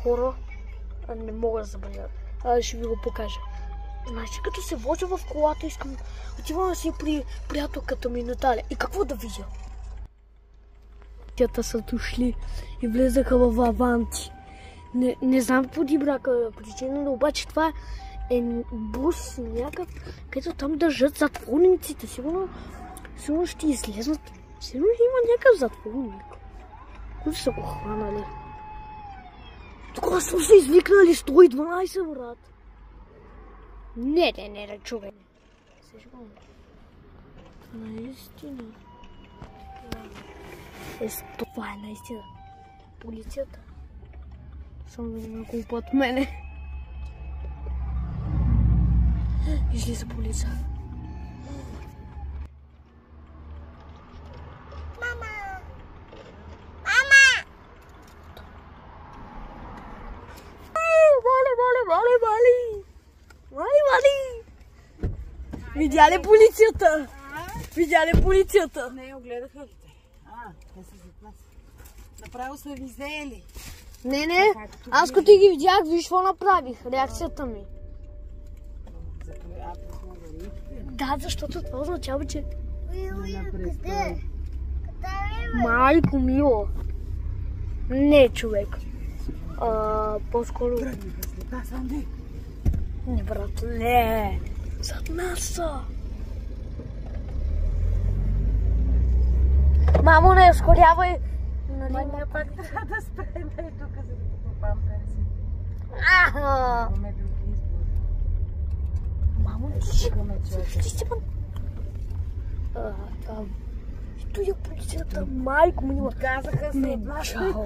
хора не мога да забравя. Ще ви го покажа. Значи, като се возя в колата, отивам си при приятелката ми Наталя. И какво да видя? Тята са дошли и влезаха в Аванти. Не знам по дибрака причина, но обаче това е бус някакъв, където там държат затворниците. Сигурно ще излезнат. Сигурно има някакъв затворник, които са го хванали. Тук са се извикнали 112, брат. Не, човек. Наистина. Това е наистина. Полицията. Само да не колко от мене. Излиза полиция. Вали! Видя ли полицията? Видя ли полицията? Не, огледаха ли те? Те са зад нас. Направо са ви взели. Не. Аз като ги видях, виж какво направих. Реакцията ми. Да, защото това означава, че... Майко мило. Не, човек. По-скоро... Не, брат, не. Зад нас са. Мамо, не ускорявай. Не, пак трябва да спрем тук, за да попам пенси. Имаме други избори. Мамо, ти си пън. Ето я полицията, майко ми. Казаха се от нас. Чао.